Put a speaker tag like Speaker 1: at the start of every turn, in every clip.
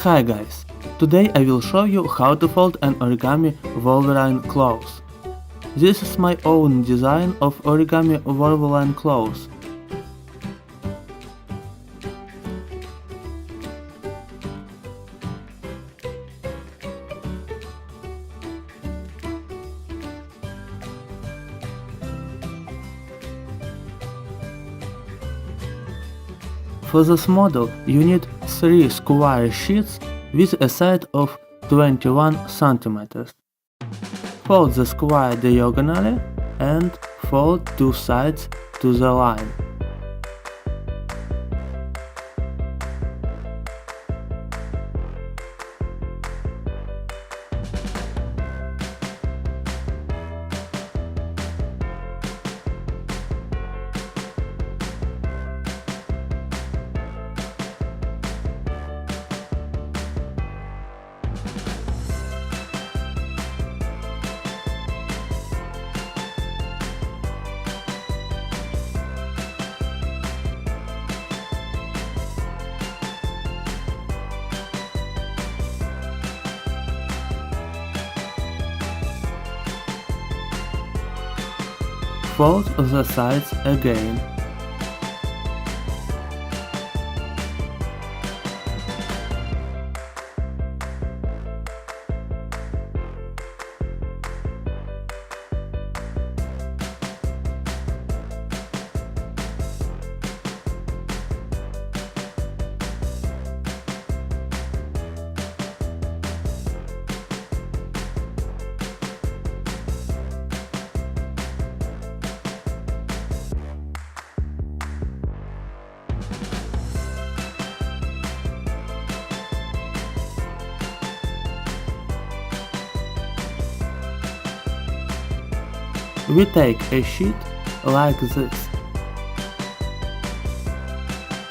Speaker 1: Hi guys, today I will show you how to fold an origami Wolverine clothes. This is my own design of origami Wolverine clothes. For this model you need 3 square sheets with a side of 21 cm. Fold the square diagonally and fold 2 sides to the line. Fold the sides again. We take a sheet like this,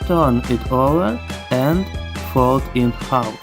Speaker 1: turn it over and fold in half.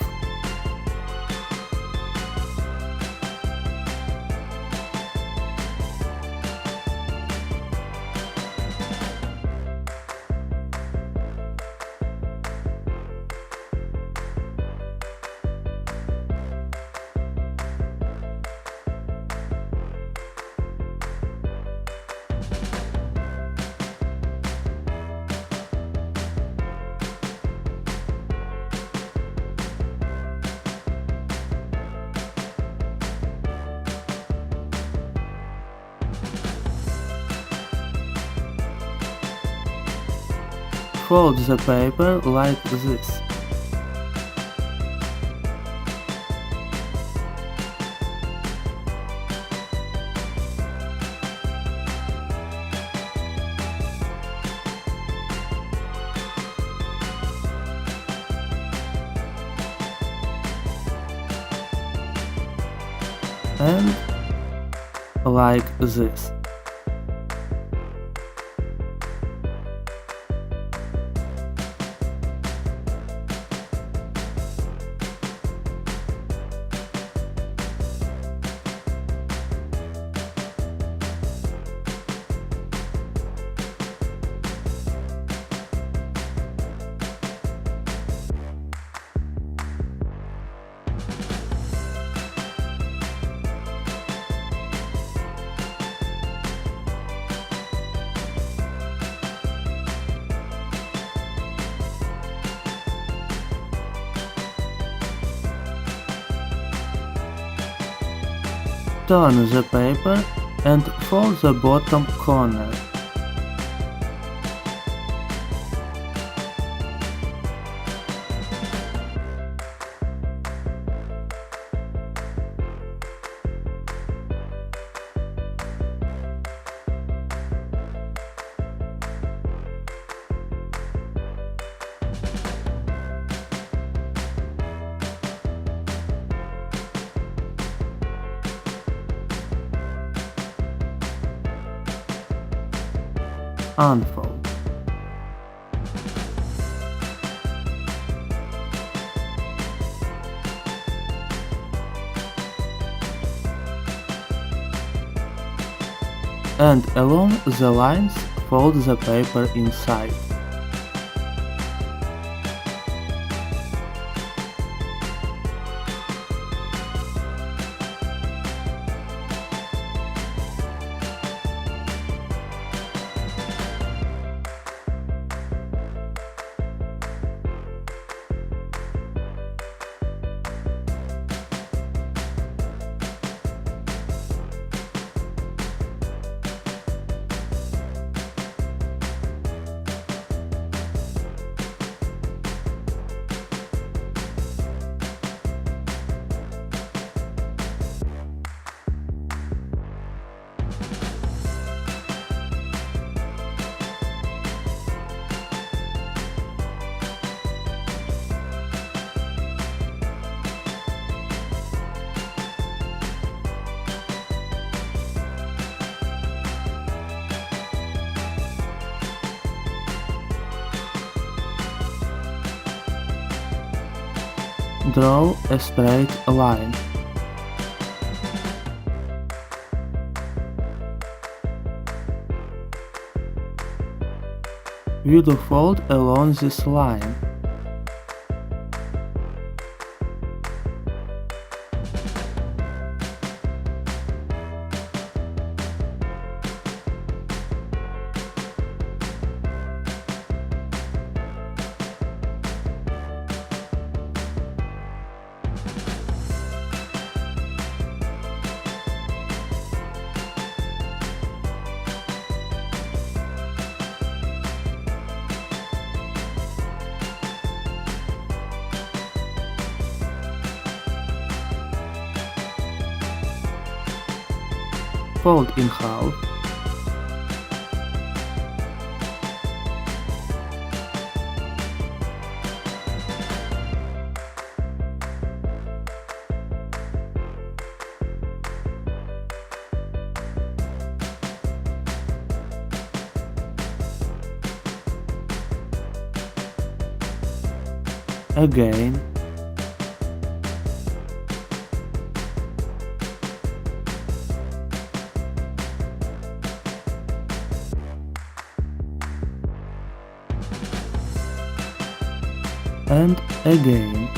Speaker 1: Fold the paper like this. And like this. Turn the paper and fold the bottom corner. Unfold. And along the lines fold the paper inside. Draw a straight line. View the fold along this line. Fold in half. Again. And again.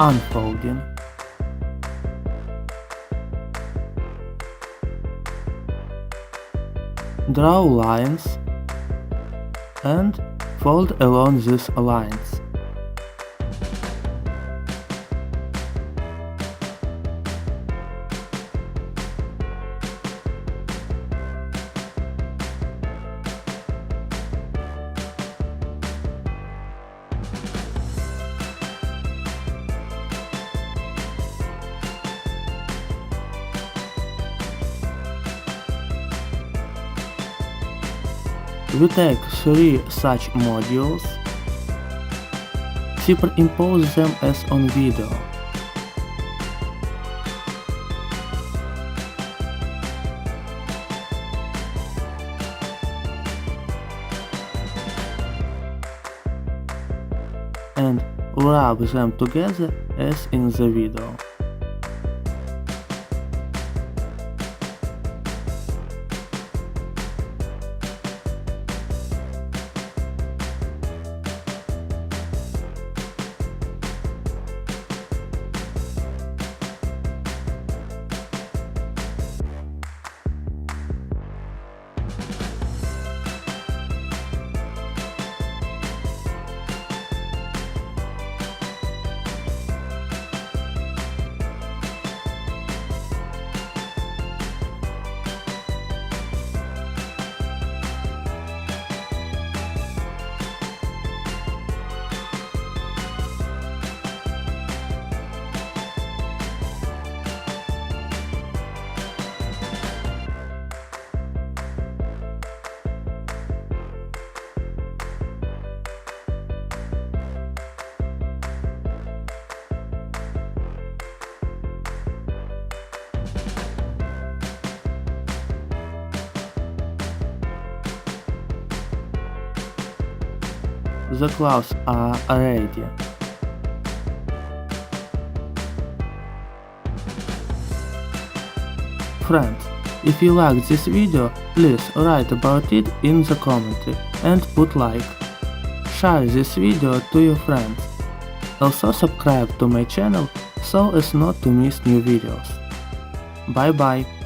Speaker 1: Unfolding. Draw lines and fold along these lines. We take 3 such modules, superimpose them as on video. And wrap them together as in the video. The clothes are ready. Friends, if you like this video, please write about it in the comment and put like. Share this video to your friends. Also subscribe to my channel so as not to miss new videos. Bye bye.